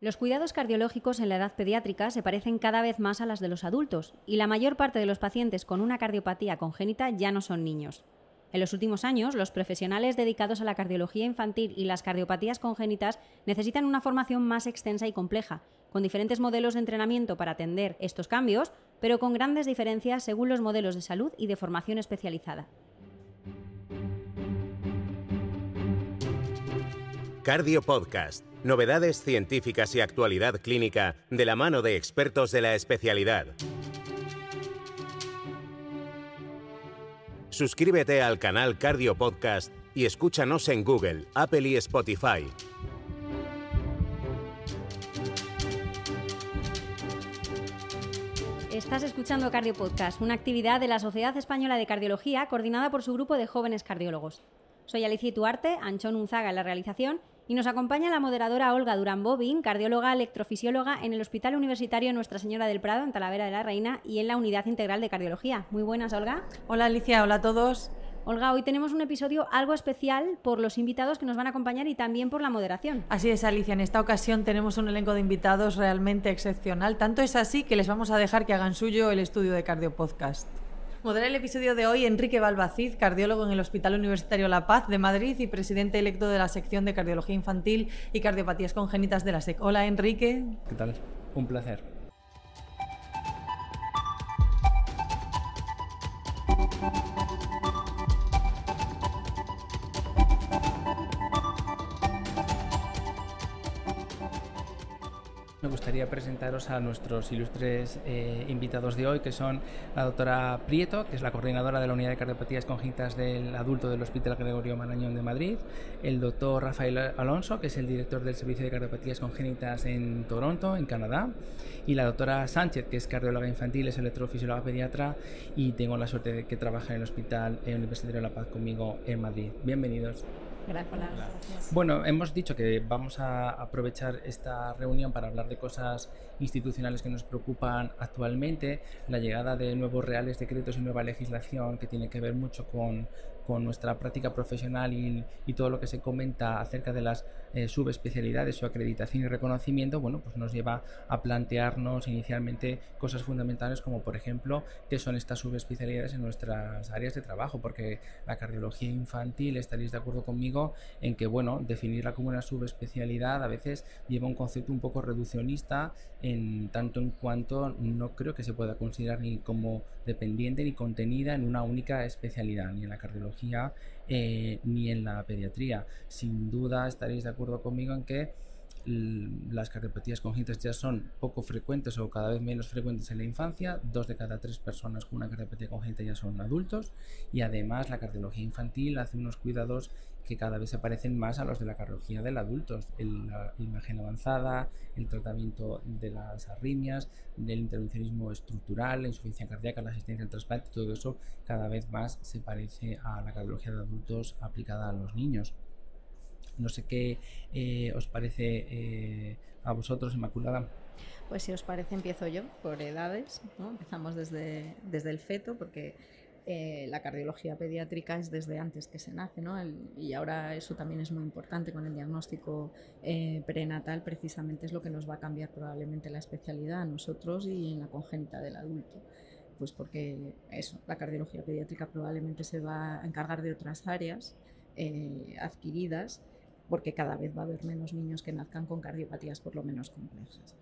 Los cuidados cardiológicos en la edad pediátrica se parecen cada vez más a las de los adultos y la mayor parte de los pacientes con una cardiopatía congénita ya no son niños. En los últimos años, los profesionales dedicados a la cardiología infantil y las cardiopatías congénitas necesitan una formación más extensa y compleja, con diferentes modelos de entrenamiento para atender estos cambios, pero con grandes diferencias según los modelos de salud y de formación especializada. Cardio Podcast. Novedades científicas y actualidad clínica de la mano de expertos de la especialidad. Suscríbete al canal Cardio Podcast y escúchanos en Google, Apple y Spotify. Estás escuchando Cardio Podcast, una actividad de la Sociedad Española de Cardiología coordinada por su grupo de jóvenes cardiólogos. Soy Alicia Ituarte, Anchón Unzaga en la realización, y nos acompaña la moderadora Olga Durán Bobin, cardióloga electrofisióloga en el Hospital Universitario Nuestra Señora del Prado, en Talavera de la Reina, y en la Unidad Integral de Cardiología. Muy buenas, Olga. Hola, Alicia. Hola a todos. Olga, hoy tenemos un episodio algo especial por los invitados que nos van a acompañar y también por la moderación. Así es, Alicia. En esta ocasión tenemos un elenco de invitados realmente excepcional. Tanto es así que les vamos a dejar que hagan suyo el estudio de Cardio Podcast. Modera el episodio de hoy Enrique Balbacid, cardiólogo en el Hospital Universitario La Paz de Madrid y presidente electo de la sección de Cardiología Infantil y Cardiopatías Congénitas de la SEC. Hola, Enrique. ¿Qué tal? Un placer. Me gustaría presentaros a nuestros ilustres invitados de hoy, que son la doctora Prieto, que es la coordinadora de la Unidad de Cardiopatías Congénitas del Adulto del Hospital Gregorio Marañón de Madrid, el doctor Rafael Alonso, que es el director del Servicio de Cardiopatías Congénitas en Toronto, en Canadá, y la doctora Sánchez, que es cardióloga infantil, es electrofisióloga pediatra y tengo la suerte de que trabaja en el Hospital Universitario de La Paz conmigo en Madrid. Bienvenidos. Gracias. Bueno, hemos dicho que vamos a aprovechar esta reunión para hablar de cosas institucionales que nos preocupan actualmente, la llegada de nuevos reales decretos y nueva legislación que tiene que ver mucho con nuestra práctica profesional y todo lo que se comenta acerca de las subespecialidades, su acreditación y reconocimiento, bueno, pues nos lleva a plantearnos inicialmente cosas fundamentales como, por ejemplo, qué son estas subespecialidades en nuestras áreas de trabajo, porque la cardiología infantil, estaréis de acuerdo conmigo en que, bueno, definirla como una subespecialidad a veces lleva un concepto un poco reduccionista, en tanto en cuanto no creo que se pueda considerar ni como dependiente ni contenida en una única especialidad, ni en la cardiología ni en la pediatría. Sin duda estaréis de acuerdo conmigo en que las cardiopatías congénitas ya son poco frecuentes o cada vez menos frecuentes en la infancia. 2 de cada 3 personas con una cardiopatía congénita ya son adultos, y además la cardiología infantil hace unos cuidados que cada vez se parecen más a los de la cardiología del adulto. La imagen avanzada, el tratamiento de las arritmias, del intervencionismo estructural, la insuficiencia cardíaca, la asistencia al trasplante, todo eso cada vez más se parece a la cardiología de adultos aplicada a los niños. No sé qué os parece a vosotros, Inmaculada. Pues si os parece empiezo yo, por edades, ¿no? Empezamos desde el feto, porque la cardiología pediátrica es desde antes que se nace, ¿no? Y ahora eso también es muy importante con el diagnóstico prenatal, precisamente es lo que nos va a cambiar probablemente la especialidad a nosotros y en la congénita del adulto. Pues porque eso, la cardiología pediátrica probablemente se va a encargar de otras áreas adquiridas, porque cada vez va a haber menos niños que nazcan con cardiopatías por lo menos complejas.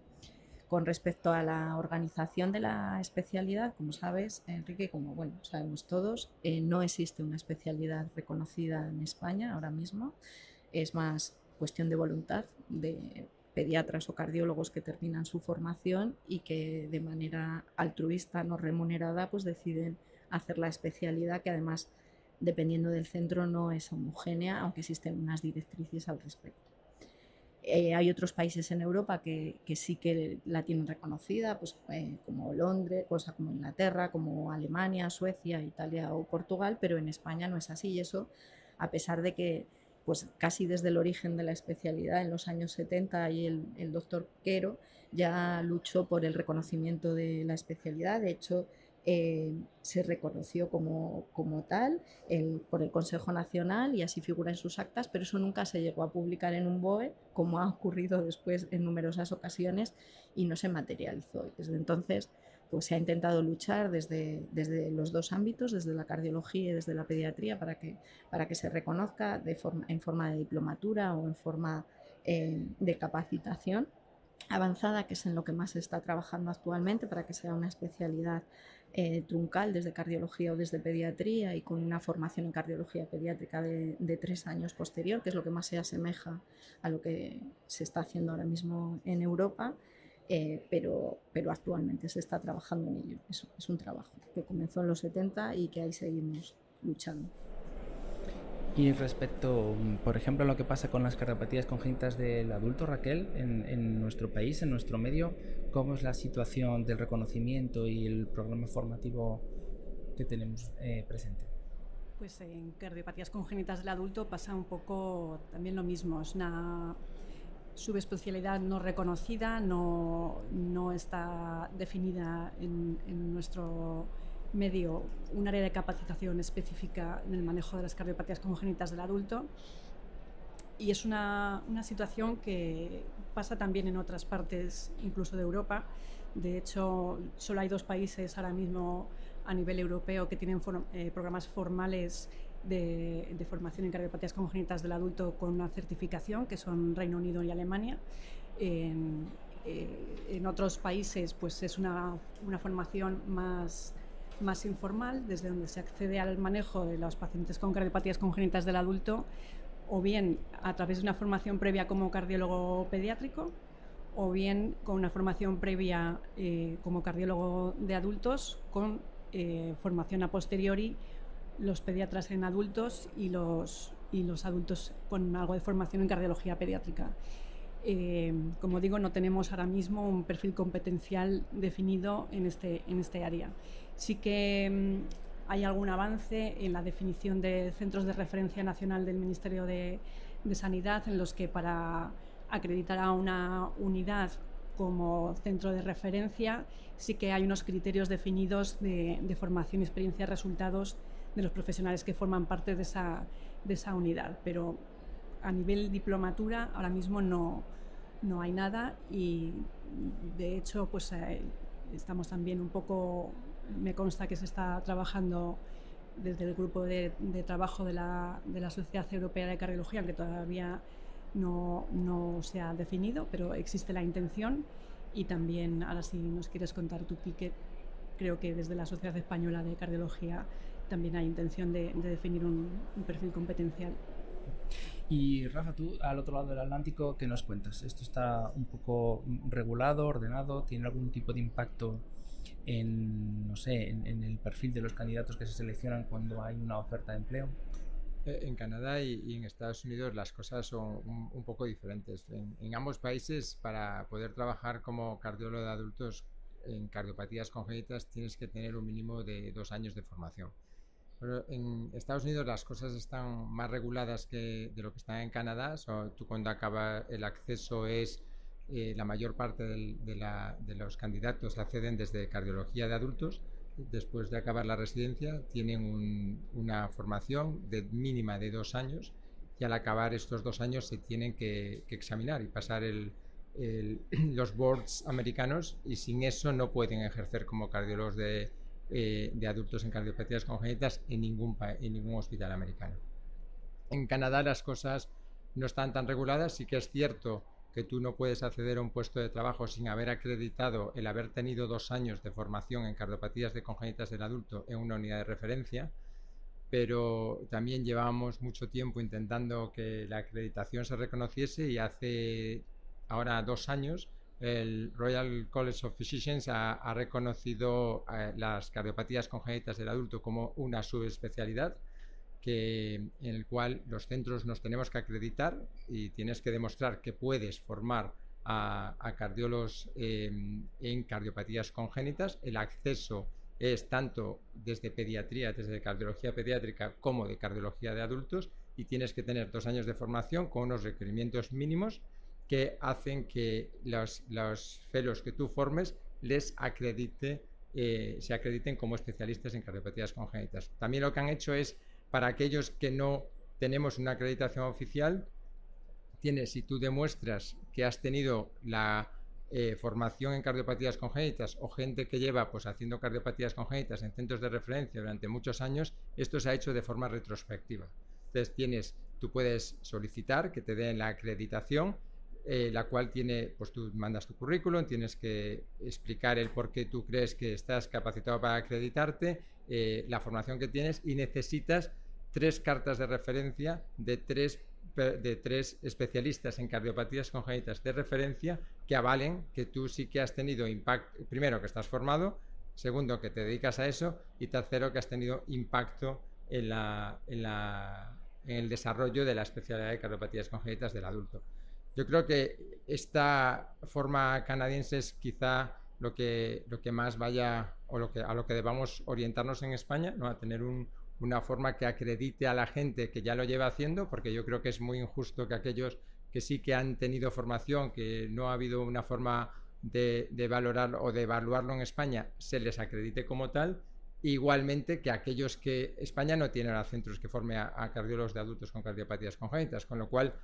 Con respecto a la organización de la especialidad, como sabes, Enrique, como bueno, sabemos todos, no existe una especialidad reconocida en España ahora mismo. Es más cuestión de voluntad de pediatras o cardiólogos que terminan su formación y que de manera altruista, no remunerada, pues deciden hacer la especialidad, que además, dependiendo del centro, no es homogénea, aunque existen unas directrices al respecto. Hay otros países en Europa que sí que la tienen reconocida, pues, como Londres, como Inglaterra, como Alemania, Suecia, Italia o Portugal, pero en España no es así, y eso a pesar de que pues casi desde el origen de la especialidad, en los años 70, y el doctor Quero ya luchó por el reconocimiento de la especialidad. De hecho, se reconoció como tal por el Consejo Nacional y así figura en sus actas, pero eso nunca se llegó a publicar en un BOE, como ha ocurrido después en numerosas ocasiones, y no se materializó. Desde entonces pues se ha intentado luchar desde los dos ámbitos, desde la cardiología y desde la pediatría, para que se reconozca en forma de diplomatura o en forma de capacitación avanzada, que es en lo que más se está trabajando actualmente, para que sea una especialidad truncal desde cardiología o desde pediatría, y con una formación en cardiología pediátrica de 3 años posterior, que es lo que más se asemeja a lo que se está haciendo ahora mismo en Europa. Pero actualmente se está trabajando en ello. Es un trabajo que comenzó en los 70 y que ahí seguimos luchando. Y respecto, por ejemplo, a lo que pasa con las cardiopatías congénitas del adulto, Raquel, en nuestro país, en nuestro medio, ¿cómo es la situación del reconocimiento y el programa formativo que tenemos presente? Pues en cardiopatías congénitas del adulto pasa un poco también lo mismo. Es una subespecialidad no reconocida, no está definida en nuestro medio un área de capacitación específica en el manejo de las cardiopatías congénitas del adulto, y es una situación que pasa también en otras partes, incluso de Europa. De hecho, solo hay 2 países ahora mismo a nivel europeo que tienen programas formales de formación en cardiopatías congénitas del adulto con una certificación, que son Reino Unido y Alemania. En otros países pues es una formación más informal, desde donde se accede al manejo de los pacientes con cardiopatías congénitas del adulto, o bien a través de una formación previa como cardiólogo pediátrico, o bien con una formación previa como cardiólogo de adultos, con formación a posteriori, los pediatras en adultos y los adultos con algo de formación en cardiología pediátrica. Como digo, no tenemos ahora mismo un perfil competencial definido en este área. Sí que hay algún avance en la definición de centros de referencia nacional del Ministerio de Sanidad, en los que para acreditar a una unidad como centro de referencia sí que hay unos criterios definidos de formación, experiencia y resultados de los profesionales que forman parte de esa unidad, pero a nivel diplomatura ahora mismo no hay nada, y de hecho pues estamos también un poco, me consta que se está trabajando desde el grupo de trabajo de la Sociedad Europea de Cardiología, aunque todavía no se ha definido, pero existe la intención. Y también, ahora si nos quieres contar tu pique, creo que desde la Sociedad Española de Cardiología también hay intención de definir un perfil competencial. Y Rafa, tú al otro lado del Atlántico, ¿qué nos cuentas? ¿Esto está un poco regulado, ordenado? ¿Tiene algún tipo de impacto en el perfil de los candidatos que se seleccionan cuando hay una oferta de empleo? En Canadá y en Estados Unidos las cosas son un poco diferentes. En ambos países, para poder trabajar como cardiólogo de adultos en cardiopatías congénitas, tienes que tener un mínimo de 2 años de formación. Pero en Estados Unidos las cosas están más reguladas de lo que está en Canadá. Tú, cuando acaba el acceso, la mayor parte de los candidatos acceden desde cardiología de adultos. Después de acabar la residencia tienen una formación mínima de 2 años, y al acabar estos 2 años se tienen que examinar y pasar los boards americanos, y sin eso no pueden ejercer como cardiólogos de adultos en cardiopatías congénitas en ningún hospital americano. En Canadá las cosas no están tan reguladas. Sí que es cierto que tú no puedes acceder a un puesto de trabajo sin haber acreditado el haber tenido 2 años de formación en cardiopatías congénitas del adulto en una unidad de referencia, pero también llevábamos mucho tiempo intentando que la acreditación se reconociese, y hace ahora 2 años el Royal College of Physicians ha reconocido las cardiopatías congénitas del adulto como una subespecialidad, en el cual los centros nos tenemos que acreditar y tienes que demostrar que puedes formar a cardiólogos en cardiopatías congénitas. El acceso es tanto desde pediatría, desde cardiología pediátrica, como de cardiología de adultos, y tienes que tener 2 años de formación con unos requerimientos mínimos que hacen que los fellows que tú formes les acredite se acrediten como especialistas en cardiopatías congénitas. También lo que han hecho es, para aquellos que no tenemos una acreditación oficial, si tú demuestras que has tenido la formación en cardiopatías congénitas o gente que lleva pues haciendo cardiopatías congénitas en centros de referencia durante muchos años, esto se ha hecho de forma retrospectiva. Entonces tú puedes solicitar que te den la acreditación, la cual pues tú mandas tu currículum, tienes que explicar el por qué tú crees que estás capacitado para acreditarte, la formación que tienes, y necesitas 3 cartas de referencia de tres especialistas en cardiopatías congénitas de referencia que avalen que tú sí que has tenido impacto, primero que estás formado, segundo que te dedicas a eso, y tercero que has tenido impacto en el desarrollo de la especialidad de cardiopatías congénitas del adulto. Yo creo que esta forma canadiense es quizá lo que más vaya, o a lo que debamos orientarnos en España, ¿no? A tener una forma que acredite a la gente que ya lo lleva haciendo, porque yo creo que es muy injusto que aquellos que sí que han tenido formación, que no ha habido una forma de valorar o de evaluarlo en España, se les acredite como tal. Igualmente que aquellos que España no tiene centros que forme a cardiólogos de adultos con cardiopatías congénitas, con lo cual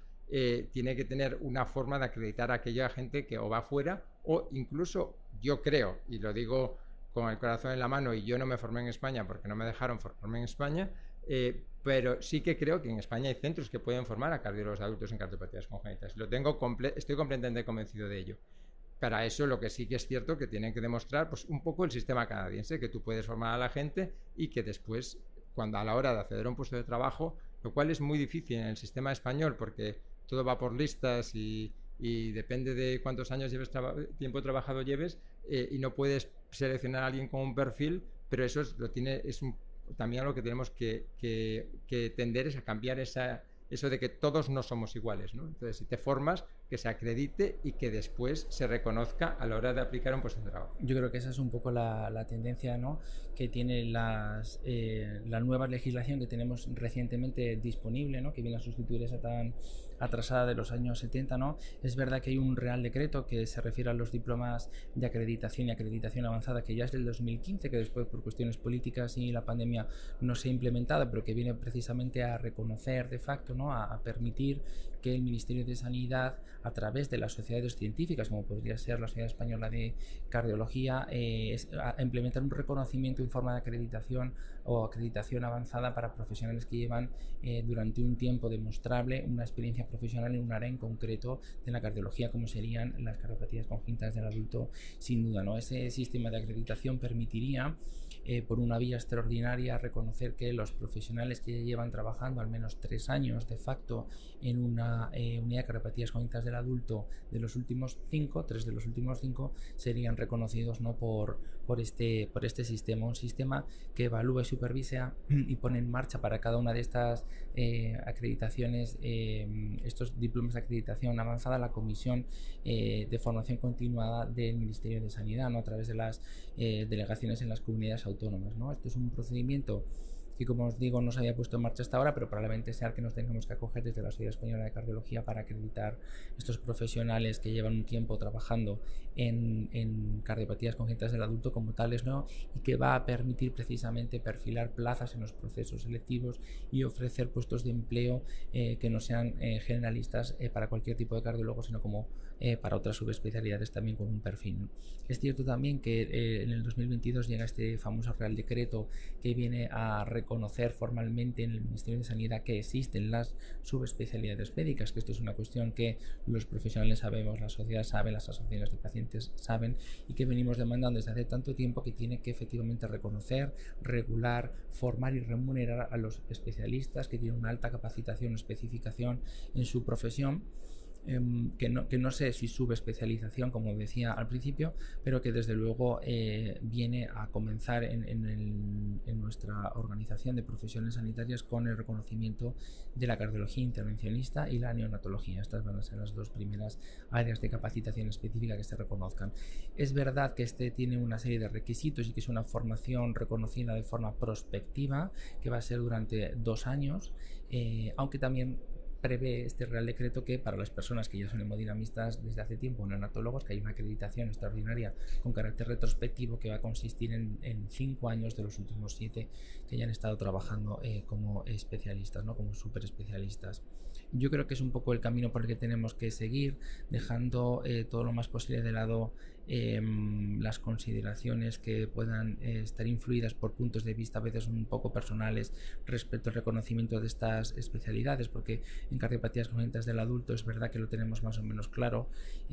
tiene que tener una forma de acreditar a aquella gente que o va fuera, o incluso yo creo, y lo digo con el corazón en la mano, y yo no me formé en España porque no me dejaron formarme en España, pero sí que creo que en España hay centros que pueden formar a cardiólogos de adultos en cardiopatías congénitas. Estoy completamente convencido de ello. Para eso lo que sí que es cierto que tienen que demostrar pues un poco el sistema canadiense, que tú puedes formar a la gente y que después, cuando a la hora de acceder a un puesto de trabajo, lo cual es muy difícil en el sistema español porque todo va por listas y depende de cuántos años tiempo trabajado lleves, y no puedes seleccionar a alguien con un perfil, pero eso también lo que tenemos que tender es a cambiar eso de que todos no somos iguales, ¿no? Entonces, si te formas, que se acredite y que después se reconozca a la hora de aplicar un puesto de trabajo. Yo creo que esa es un poco la tendencia, ¿no?, que tiene la nueva legislación que tenemos recientemente disponible, ¿no?, que viene a sustituir esa tan atrasada de los años 70, ¿no? Es verdad que hay un Real Decreto que se refiere a los diplomas de acreditación y acreditación avanzada, que ya es del 2015, que después por cuestiones políticas y la pandemia no se ha implementado, pero que viene precisamente a reconocer de facto, ¿no?, a permitir que el Ministerio de Sanidad, a través de las sociedades científicas, como podría ser la Sociedad Española de Cardiología, a implementar un reconocimiento en forma de acreditación o acreditación avanzada para profesionales que llevan durante un tiempo demostrable una experiencia profesional en un área en concreto de la cardiología, como serían las cardiopatías congénitas del adulto, sin duda, ¿no? Ese sistema de acreditación permitiría, por una vía extraordinaria, reconocer que los profesionales que ya llevan trabajando al menos 3 años de facto en una unidad de cardiopatías congénitas del adulto de los últimos 5, 3 de los últimos 5, serían reconocidos, ¿no?, por este sistema, un sistema que evalúe, supervisa y pone en marcha para cada una de estas acreditaciones, estos diplomas de acreditación avanzada, la Comisión de Formación Continuada del Ministerio de Sanidad, ¿no?, a través de las delegaciones en las comunidades autónomas, ¿no? Esto es un procedimiento que, como os digo, no se había puesto en marcha hasta ahora, pero probablemente sea el que nos tengamos que acoger desde la Sociedad Española de Cardiología para acreditar estos profesionales que llevan un tiempo trabajando en cardiopatías congénitas del adulto como tales, ¿no?, y que va a permitir precisamente perfilar plazas en los procesos selectivos y ofrecer puestos de empleo que no sean generalistas para cualquier tipo de cardiólogo, sino como para otras subespecialidades también con un perfil, ¿no? Es cierto también que en el 2022 llega este famoso Real Decreto que viene a reconocer formalmente en el Ministerio de Sanidad que existen las subespecialidades médicas, que esto es una cuestión que los profesionales sabemos, la sociedad sabe, las asociaciones de pacientes saben, y que venimos demandando desde hace tanto tiempo, que tiene que efectivamente reconocer, regular, formar y remunerar a los especialistas que tienen una alta capacitación o especificación en su profesión, que no sé si subespecialización, como decía al principio, pero que desde luego viene a comenzar en nuestra organización de profesiones sanitarias con el reconocimiento de la cardiología intervencionista y la neonatología. Estas van a ser las 2 primeras áreas de capacitación específica que se reconozcan. Es verdad que este tiene una serie de requisitos y que es una formación reconocida de forma prospectiva, que va a ser durante 2 años, aunque también prevé este Real Decreto que para las personas que ya son hemodinamistas desde hace tiempo, neonatólogos, que hay una acreditación extraordinaria con carácter retrospectivo que va a consistir en 5 años de los últimos 7 que ya han estado trabajando como especialistas, ¿no? Como súper especialistas. Yo creo que es un poco el camino por el que tenemos que seguir, dejando todo lo más posible de lado las consideraciones que puedan estar influidas por puntos de vista a veces un poco personales respecto al reconocimiento de estas especialidades, porque en cardiopatías congénitas del adulto es verdad que lo tenemos más o menos claro,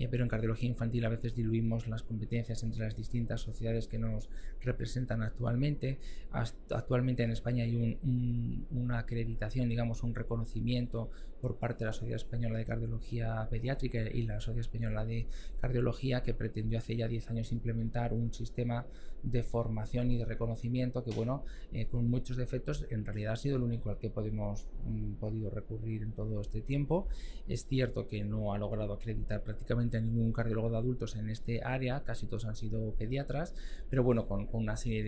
pero en cardiología infantil a veces diluimos las competencias entre las distintas sociedades que nos representan actualmente. Actualmente en España hay una acreditación, digamos, un reconocimiento por parte de la Sociedad Española de Cardiología Pediátrica y la Sociedad Española de Cardiología, que pretendió hace ya 10 años implementar un sistema de formación y de reconocimiento que, bueno, con muchos defectos, en realidad ha sido el único al que hemos podido recurrir en todo este tiempo. Es cierto que no ha logrado acreditar prácticamente a ningún cardiólogo de adultos en este área, casi todos han sido pediatras, pero bueno, con una serie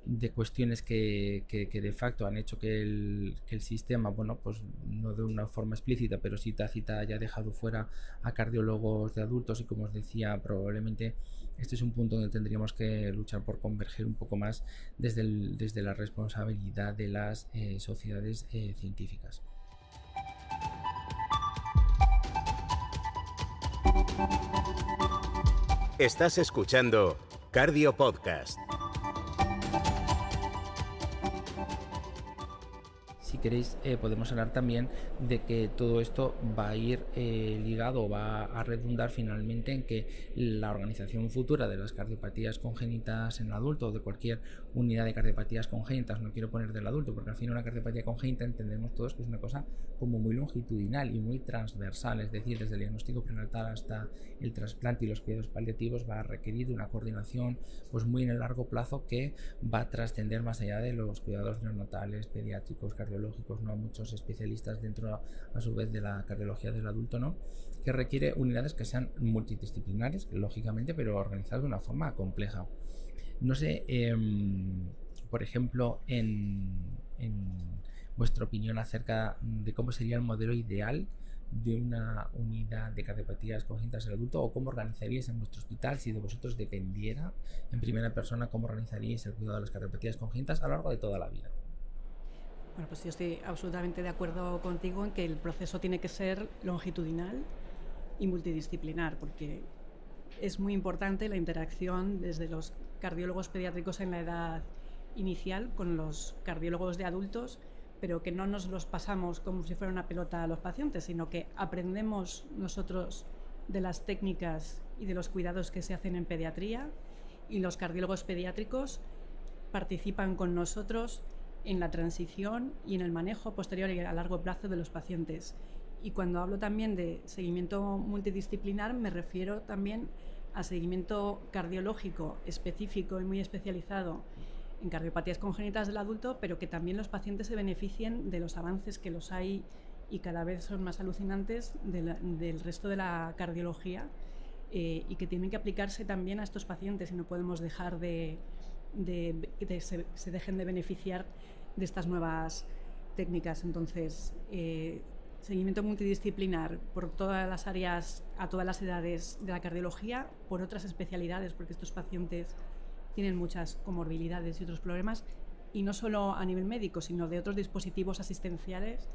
de cuestiones que de facto han hecho que el sistema, bueno, pues no de una forma explícita, pero sí tácita, haya dejado fuera a cardiólogos de adultos, y como os decía, probablemente este es un punto donde tendríamos que luchar por converger un poco más desde la responsabilidad de las sociedades científicas. Estás escuchando Cardio Podcast. Si queréis, podemos hablar también de que todo esto va a ir ligado, va a redundar finalmente en que la organización futura de las cardiopatías congénitas en el adulto, o de cualquier unidad de cardiopatías congénitas, no quiero poner del adulto, porque al final una cardiopatía congénita entendemos todos que es una cosa como muy longitudinal y muy transversal, es decir, desde el diagnóstico prenatal hasta el trasplante y los cuidados paliativos va a requerir de una coordinación pues muy en el largo plazo, que va a trascender más allá de los cuidados neonatales, pediátricos, cardiológicos, ¿no? Muchos especialistas dentro a su vez de la cardiología del adulto, ¿no? Que requiere unidades que sean multidisciplinares, lógicamente, pero organizadas de una forma compleja. No sé, por ejemplo, en vuestra opinión acerca de cómo sería el modelo ideal de una unidad de cardiopatías congénitas del adulto, o cómo organizaríais en vuestro hospital, si de vosotros dependiera en primera persona, cómo organizaríais el cuidado de las cardiopatías congénitas a lo largo de toda la vida. Bueno, pues yo estoy absolutamente de acuerdo contigo en que el proceso tiene que ser longitudinal y multidisciplinar, porque es muy importante la interacción desde los cardiólogos pediátricos en la edad inicial con los cardiólogos de adultos, pero que no nos los pasamos como si fuera una pelota a los pacientes, sino que aprendemos nosotros de las técnicas y de los cuidados que se hacen en pediatría, y los cardiólogos pediátricos participan con nosotros en la transición y en el manejo posterior y a largo plazo de los pacientes. Y cuando hablo también de seguimiento multidisciplinar, me refiero también a seguimiento cardiológico específico y muy especializado en cardiopatías congénitas del adulto, pero que también los pacientes se beneficien de los avances que los hay y cada vez son más alucinantes del resto de la cardiología, y que tienen que aplicarse también a estos pacientes, y no podemos dejar que se dejen de beneficiar de estas nuevas técnicas. Entonces, seguimiento multidisciplinar por todas las áreas, a todas las edades de la cardiología, por otras especialidades, porque estos pacientes tienen muchas comorbilidades y otros problemas, y no solo a nivel médico, sino de otros dispositivos asistenciales,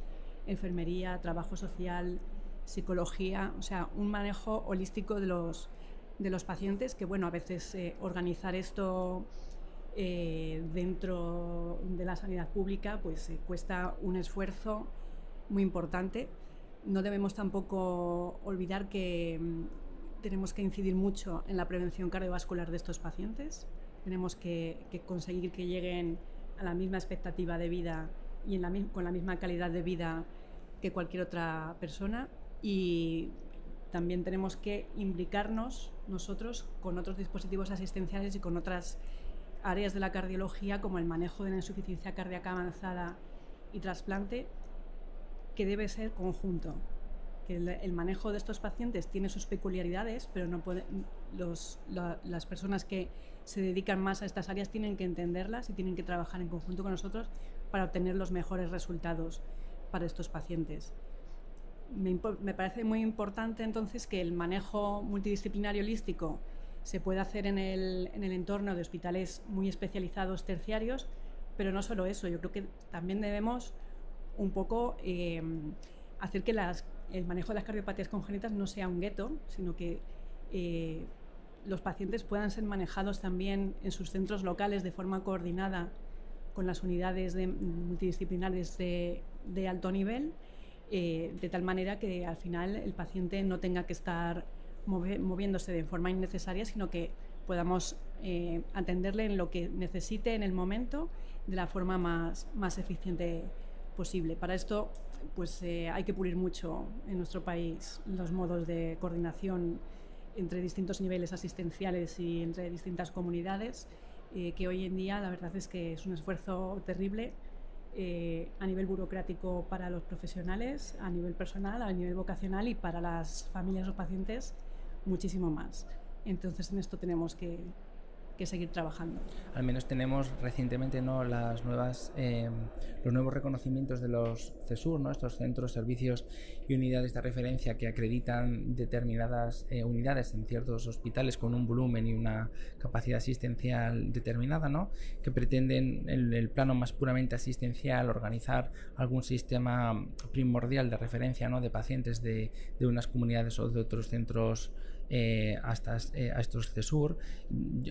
enfermería, trabajo social, psicología, o sea, un manejo holístico de los pacientes, que bueno, a veces organizar esto dentro de la sanidad pública pues cuesta un esfuerzo muy importante. No debemos tampoco olvidar que tenemos que incidir mucho en la prevención cardiovascular de estos pacientes. Tenemos que conseguir que lleguen a la misma expectativa de vida y con la misma calidad de vida que cualquier otra persona, y también tenemos que implicarnos nosotros con otros dispositivos asistenciales y con otras áreas de la cardiología, como el manejo de la insuficiencia cardíaca avanzada y trasplante, que debe ser conjunto. Que el manejo de estos pacientes tiene sus peculiaridades, pero no las personas que se dedican más a estas áreas tienen que entenderlas y tienen que trabajar en conjunto con nosotros para obtener los mejores resultados. para estos pacientes. Me parece muy importante entonces que el manejo multidisciplinario holístico se puede hacer en el entorno de hospitales muy especializados terciarios, pero no solo eso, yo creo que también debemos un poco hacer que el manejo de las cardiopatías congénitas no sea un gueto, sino que los pacientes puedan ser manejados también en sus centros locales de forma coordinada con las unidades multidisciplinares de alto nivel, de tal manera que al final el paciente no tenga que estar moviéndose de forma innecesaria, sino que podamos atenderle en lo que necesite en el momento de la forma más eficiente posible. Para esto pues, hay que pulir mucho en nuestro país los modos de coordinación entre distintos niveles asistenciales y entre distintas comunidades, que hoy en día la verdad es que es un esfuerzo terrible a nivel burocrático para los profesionales, a nivel personal, a nivel vocacional y para las familias o pacientes muchísimo más. Entonces en esto tenemos que seguir trabajando. Al menos tenemos recientemente, ¿no?, los nuevos reconocimientos de los CESUR, ¿no?, estos centros, servicios y unidades de referencia que acreditan determinadas unidades en ciertos hospitales con un volumen y una capacidad asistencial determinada, ¿no?, que pretenden en el plano más puramente asistencial organizar algún sistema primordial de referencia, ¿no?, de pacientes de unas comunidades o de otros centros a estos CESUR.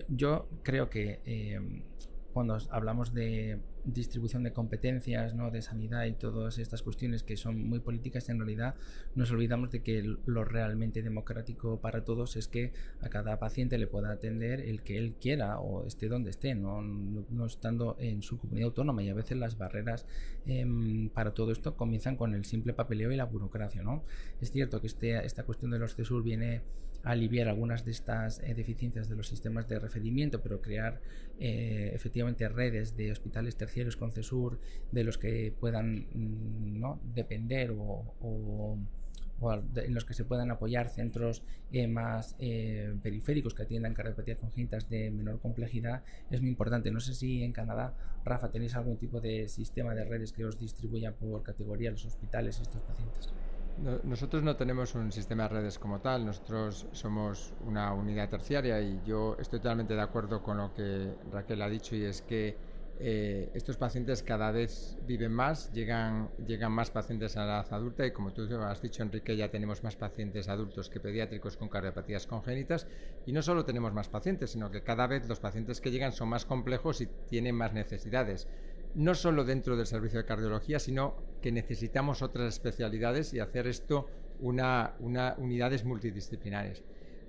Yo creo que cuando hablamos de distribución de competencias, ¿no?, de sanidad y todas estas cuestiones que son muy políticas, en realidad nos olvidamos de que lo realmente democrático para todos es que a cada paciente le pueda atender el que él quiera o esté donde esté, no estando en su comunidad autónoma, y a veces las barreras para todo esto comienzan con el simple papeleo y la burocracia, ¿no? Es cierto que esta cuestión de los CESUR viene a aliviar algunas de estas deficiencias de los sistemas de referimiento, pero crear efectivamente redes de hospitales terciarios con CESUR de los que puedan ¿no?, depender o en los que se puedan apoyar centros más periféricos que atiendan cardiopatías congénitas de menor complejidad es muy importante. No sé si en Canadá, Rafa, tenéis algún tipo de sistema de redes que os distribuya por categoría los hospitales y estos pacientes. Nosotros no tenemos un sistema de redes como tal, nosotros somos una unidad terciaria y yo estoy totalmente de acuerdo con lo que Raquel ha dicho, y es que estos pacientes cada vez viven más, llegan más pacientes a la edad adulta, y como tú has dicho, Enrique, ya tenemos más pacientes adultos que pediátricos con cardiopatías congénitas, y no solo tenemos más pacientes, sino que cada vez los pacientes que llegan son más complejos y tienen más necesidades. No solo dentro del servicio de cardiología, sino que necesitamos otras especialidades y hacer esto unidades multidisciplinares.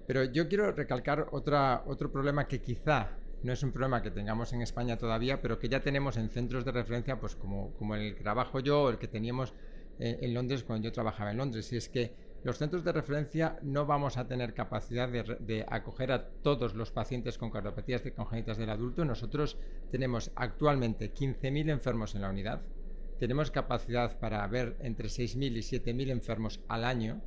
Pero yo quiero recalcar otro problema que quizá no es un problema que tengamos en España todavía, pero que ya tenemos en centros de referencia, pues como el que trabajo yo o el que teníamos en Londres cuando yo trabajaba en Londres, y es que los centros de referencia no vamos a tener capacidad de acoger a todos los pacientes con cardiopatías congénitas del adulto. Nosotros tenemos actualmente 15.000 enfermos en la unidad. Tenemos capacidad para ver entre 6.000 y 7.000 enfermos al año.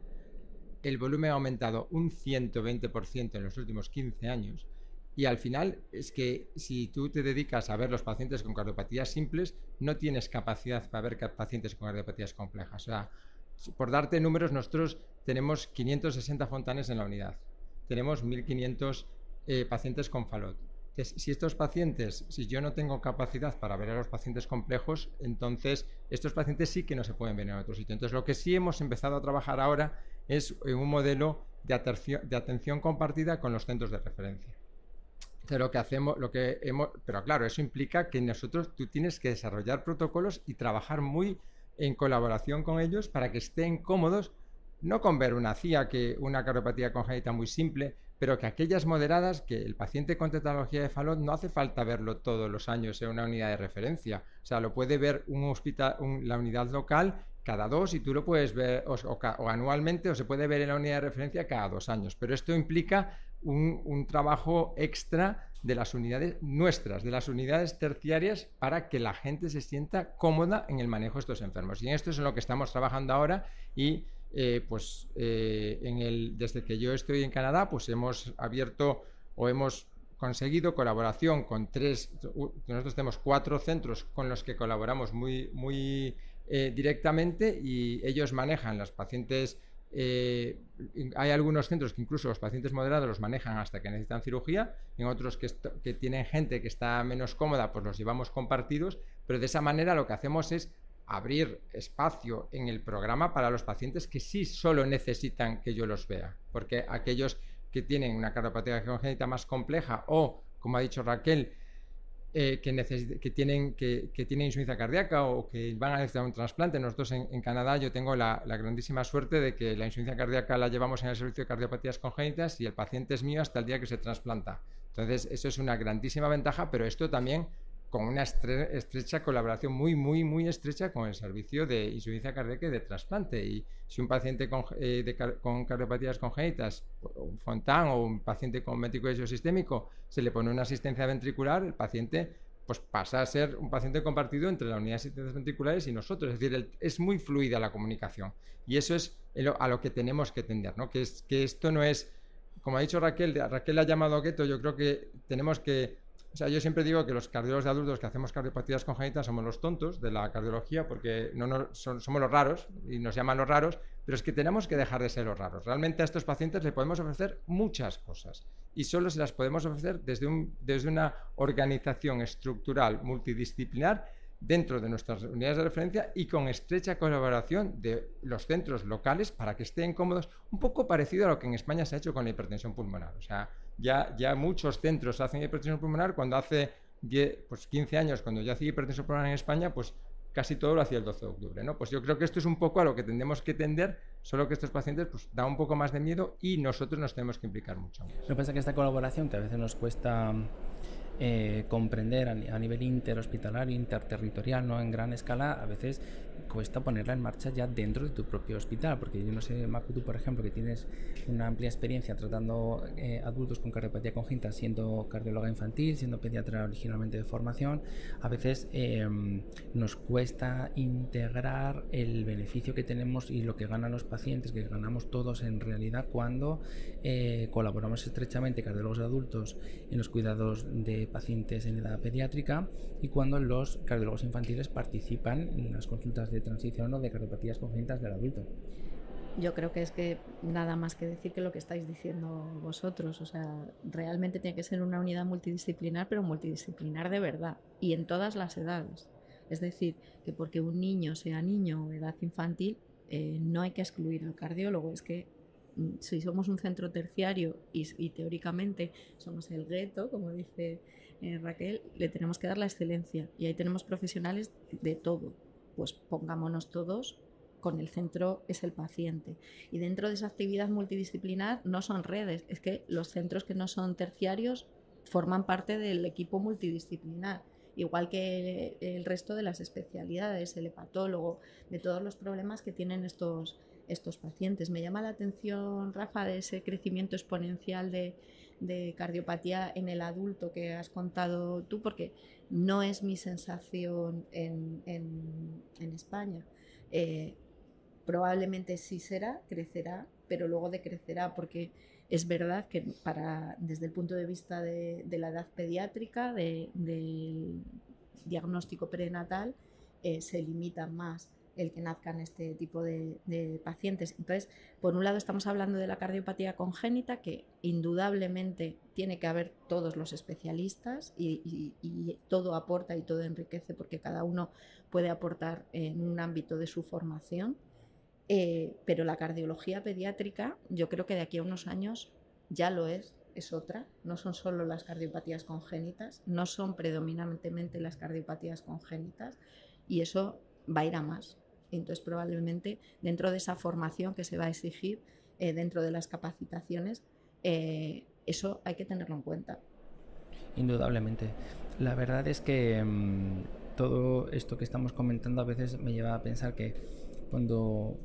El volumen ha aumentado un 120% en los últimos 15 años. Y al final es que si tú te dedicas a ver los pacientes con cardiopatías simples, no tienes capacidad para ver pacientes con cardiopatías complejas. O sea, por darte números, nosotros tenemos 560 fontanes en la unidad. Tenemos 1.500 pacientes con Fallot. Entonces, si yo no tengo capacidad para ver a los pacientes complejos, entonces estos pacientes sí que no se pueden ver en otro sitio. Entonces, lo que sí hemos empezado a trabajar ahora es en un modelo de atención compartida con los centros de referencia. Entonces, pero claro, eso implica que tú tienes que desarrollar protocolos y trabajar muy en colaboración con ellos para que estén cómodos, no con ver una CIA, una cardiopatía congénita muy simple, pero que aquellas moderadas, que el paciente con tetralogía de Fallot no hace falta verlo todos los años en una unidad de referencia. O sea, lo puede ver la unidad local cada 2, y tú lo puedes ver o anualmente, o se puede ver en la unidad de referencia cada 2 años. Pero esto implica un trabajo extra de las unidades nuestras, de las unidades terciarias, para que la gente se sienta cómoda en el manejo de estos enfermos. Y en esto es en lo que estamos trabajando ahora, y desde que yo estoy en Canadá, pues hemos abierto o hemos conseguido colaboración con nosotros tenemos 4 centros con los que colaboramos muy directamente, y ellos manejan los pacientes. Hay algunos centros que incluso los pacientes moderados los manejan hasta que necesitan cirugía, en otros que tienen gente que está menos cómoda, pues los llevamos compartidos, pero de esa manera lo que hacemos es abrir espacio en el programa para los pacientes que sí solo necesitan que yo los vea, porque aquellos que tienen una cardiopatía congénita más compleja o, como ha dicho Raquel, que tienen insuficiencia cardíaca o que van a necesitar un trasplante. Nosotros en Canadá yo tengo la grandísima suerte de que la insuficiencia cardíaca la llevamos en el servicio de cardiopatías congénitas y el paciente es mío hasta el día que se trasplanta. Entonces eso es una grandísima ventaja, pero esto también con una estrecha colaboración, muy estrecha con el servicio de insuficiencia cardíaca y de trasplante. Y si un paciente con cardiopatías congénitas, un Fontan o un paciente con ventrículo sistémico, se le pone una asistencia ventricular, el paciente pues pasa a ser un paciente compartido entre la unidad de asistencias ventriculares y nosotros. Es decir, es muy fluida la comunicación. Y eso es a lo que tenemos que tender, ¿no? Que esto no es, como ha dicho Raquel ha llamado gueto. Yo creo que tenemos que... O sea, yo siempre digo que los cardiólogos de adultos que hacemos cardiopatías congénitas somos los tontos de la cardiología, porque somos los raros y nos llaman los raros, pero es que tenemos que dejar de ser los raros. Realmente a estos pacientes les podemos ofrecer muchas cosas y solo se las podemos ofrecer desde una organización estructural multidisciplinar dentro de nuestras unidades de referencia y con estrecha colaboración de los centros locales para que estén cómodos, un poco parecido a lo que en España se ha hecho con la hipertensión pulmonar. O sea, ya muchos centros hacen hipertensión pulmonar, cuando hace 15 años, cuando yo hacía hipertensión pulmonar en España, pues casi todo lo hacía el 12 de octubre, ¿no? Pues yo creo que esto es un poco a lo que tendemos que tender, solo que estos pacientes pues da un poco más de miedo y nosotros nos tenemos que implicar mucho más. Lo que pasa es que esta colaboración, que a veces nos cuesta comprender a nivel interhospitalario, interterritorial, no en gran escala, a veces cuesta ponerla en marcha ya dentro de tu propio hospital, porque yo no sé, Macu, tú por ejemplo, que tienes una amplia experiencia tratando adultos con cardiopatía congénita, siendo cardióloga infantil, siendo pediatra originalmente de formación, a veces nos cuesta integrar el beneficio que tenemos y lo que ganan los pacientes, que ganamos todos en realidad cuando colaboramos estrechamente cardiólogos de adultos en los cuidados de pacientes en edad pediátrica y cuando los cardiólogos infantiles participan en las consultas de transición o de cardiopatías congénitas del adulto. Yo creo que es que nada más que decir que lo que estáis diciendo vosotros, o sea, realmente tiene que ser una unidad multidisciplinar, pero multidisciplinar de verdad y en todas las edades. Es decir, que porque un niño sea niño o edad infantil, no hay que excluir al cardiólogo. Es que si somos un centro terciario y teóricamente somos el gueto, como dice Raquel, le tenemos que dar la excelencia y ahí tenemos profesionales de todo. Pues pongámonos todos con el centro es el paciente. Y dentro de esa actividad multidisciplinar no son redes, es que los centros que no son terciarios forman parte del equipo multidisciplinar, igual que el resto de las especialidades, el hepatólogo, de todos los problemas que tienen estos pacientes. Me llama la atención, Rafa, de ese crecimiento exponencial de cardiopatía en el adulto que has contado tú, porque no es mi sensación en España. Probablemente sí crecerá, pero luego decrecerá, porque es verdad que desde el punto de vista de la edad pediátrica, del diagnóstico prenatal, se limita más el que nazcan este tipo de pacientes. Entonces, por un lado estamos hablando de la cardiopatía congénita, que indudablemente tiene que haber todos los especialistas y todo aporta y todo enriquece, porque cada uno puede aportar en un ámbito de su formación, pero la cardiología pediátrica yo creo que de aquí a unos años ya lo es otra. No son solo las cardiopatías congénitas, no son predominantemente las cardiopatías congénitas, y eso va a ir a más. Entonces, probablemente dentro de esa formación que se va a exigir, dentro de las capacitaciones, eso hay que tenerlo en cuenta. Indudablemente. La verdad es que todo esto que estamos comentando a veces me lleva a pensar que cuando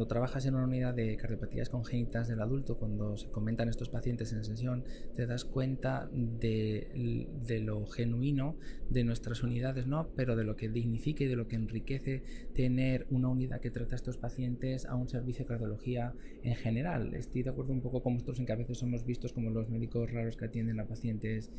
trabajas en una unidad de cardiopatías congénitas del adulto, cuando se comentan estos pacientes en sesión, te das cuenta de lo genuino de nuestras unidades, ¿no? Pero de lo que dignifica y de lo que enriquece tener una unidad que trata a estos pacientes a un servicio de cardiología en general. Estoy de acuerdo un poco con vosotros en que a veces somos vistos como los médicos raros que atienden a pacientes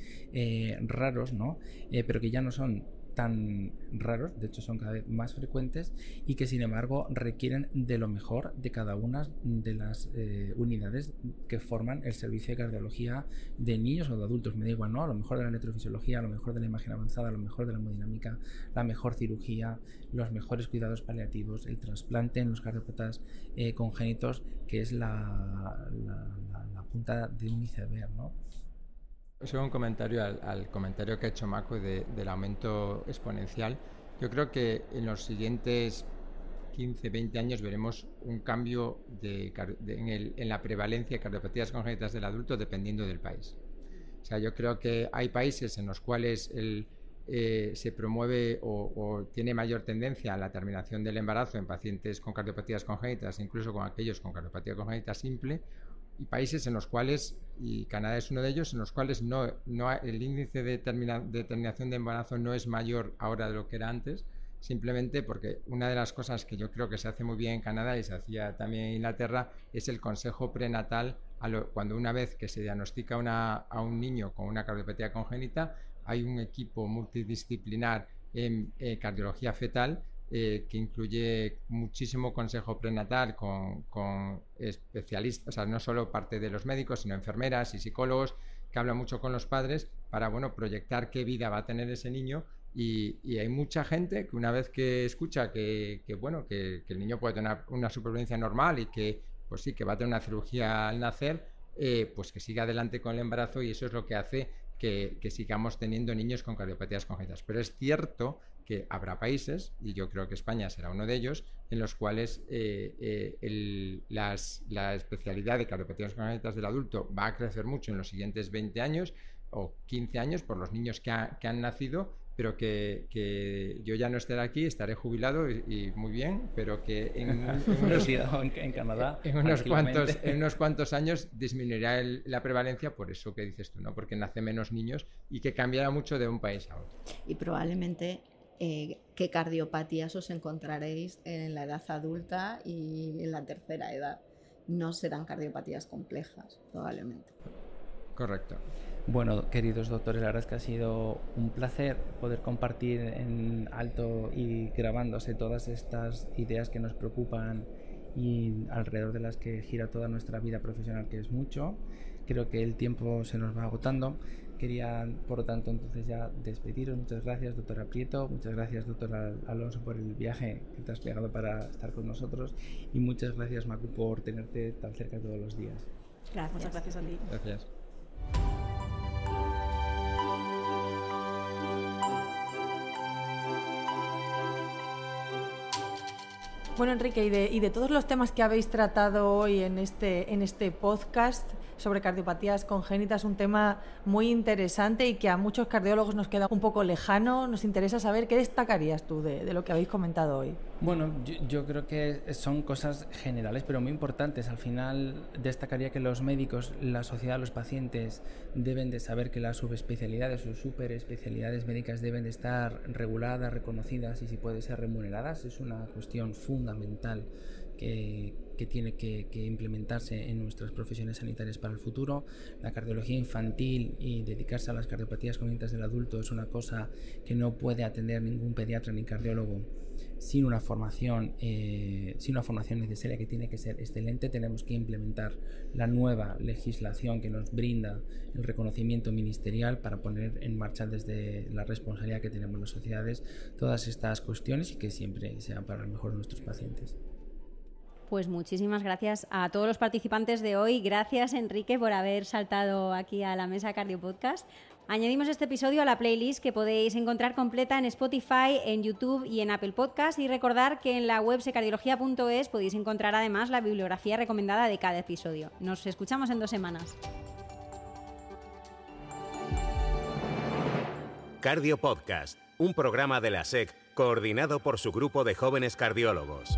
raros, ¿no? Pero que ya no son tan raros, de hecho son cada vez más frecuentes, y que sin embargo requieren de lo mejor de cada una de las unidades que forman el servicio de cardiología de niños o de adultos, me da igual, ¿no? A lo mejor de la electrofisiología, a lo mejor de la imagen avanzada, a lo mejor de la hemodinámica, la mejor cirugía, los mejores cuidados paliativos, el trasplante en los cardiopatas congénitos, que es la punta de un iceberg, ¿no? Solo un comentario al comentario que ha hecho Mako del aumento exponencial. Yo creo que en los siguientes 15, 20 años veremos un cambio en la prevalencia de cardiopatías congénitas del adulto dependiendo del país. O sea, yo creo que hay países en los cuales se promueve o tiene mayor tendencia a la terminación del embarazo en pacientes con cardiopatías congénitas, incluso con aquellos con cardiopatía congénita simple, y países en los cuales, y Canadá es uno de ellos, en los cuales el índice de terminación de embarazo no es mayor ahora de lo que era antes, simplemente porque una de las cosas que yo creo que se hace muy bien en Canadá y se hacía también en Inglaterra es el consejo prenatal. Cuando una vez que se diagnostica a un niño con una cardiopatía congénita, hay un equipo multidisciplinar en cardiología fetal que incluye muchísimo consejo prenatal con especialistas, o sea, no solo parte de los médicos, sino enfermeras y psicólogos que hablan mucho con los padres para, bueno, proyectar qué vida va a tener ese niño. Y hay mucha gente que una vez que escucha que el niño puede tener una supervivencia normal y que, pues sí, que va a tener una cirugía al nacer, pues que siga adelante con el embarazo, y eso es lo que hace que sigamos teniendo niños con cardiopatías congénitas. Pero es cierto que habrá países, y yo creo que España será uno de ellos, en los cuales la especialidad de cardiopatías congénitas del adulto va a crecer mucho en los siguientes 20 años o 15 años por los niños que han nacido, pero que yo ya no estaré aquí, estaré jubilado y muy bien, pero que en Canadá en unos cuantos años disminuirá la prevalencia, por eso que dices tú, ¿no? Porque nace menos niños y que cambiará mucho de un país a otro. Y probablemente qué cardiopatías os encontraréis en la edad adulta y en la tercera edad. No serán cardiopatías complejas, probablemente. Correcto. Bueno, queridos doctores, la verdad es que ha sido un placer poder compartir en alto y grabándose todas estas ideas que nos preocupan y alrededor de las que gira toda nuestra vida profesional, que es mucho. Creo que el tiempo se nos va agotando. Quería, por lo tanto, entonces ya despediros. Muchas gracias, doctora Prieto. Muchas gracias, doctor Alonso, por el viaje que te has pegado para estar con nosotros. Y muchas gracias, Macu, por tenerte tan cerca todos los días. Gracias. Muchas gracias a ti. Gracias. Bueno, Enrique, y de todos los temas que habéis tratado hoy en este podcast sobre cardiopatías congénitas, un tema muy interesante y que a muchos cardiólogos nos queda un poco lejano. Nos interesa saber qué destacarías tú de lo que habéis comentado hoy. Bueno, yo creo que son cosas generales, pero muy importantes. Al final destacaría que los médicos, la sociedad, los pacientes deben de saber que las subespecialidades o superespecialidades médicas deben de estar reguladas, reconocidas y, si puede ser, remuneradas. Es una cuestión fundamental que tiene que implementarse en nuestras profesiones sanitarias para el futuro. La cardiología infantil y dedicarse a las cardiopatías congénitas del adulto es una cosa que no puede atender ningún pediatra ni cardiólogo sin una formación necesaria, que tiene que ser excelente. Tenemos que implementar la nueva legislación que nos brinda el reconocimiento ministerial para poner en marcha, desde la responsabilidad que tenemos las sociedades, todas estas cuestiones y que siempre sean para el mejor de nuestros pacientes. Pues muchísimas gracias a todos los participantes de hoy. Gracias, Enrique, por haber saltado aquí a la mesa Cardio Podcast. Añadimos este episodio a la playlist que podéis encontrar completa en Spotify, en YouTube y en Apple Podcast. Y recordar que en la web secardiología.es podéis encontrar además la bibliografía recomendada de cada episodio. Nos escuchamos en 2 semanas. Cardio Podcast, un programa de la SEC coordinado por su grupo de jóvenes cardiólogos.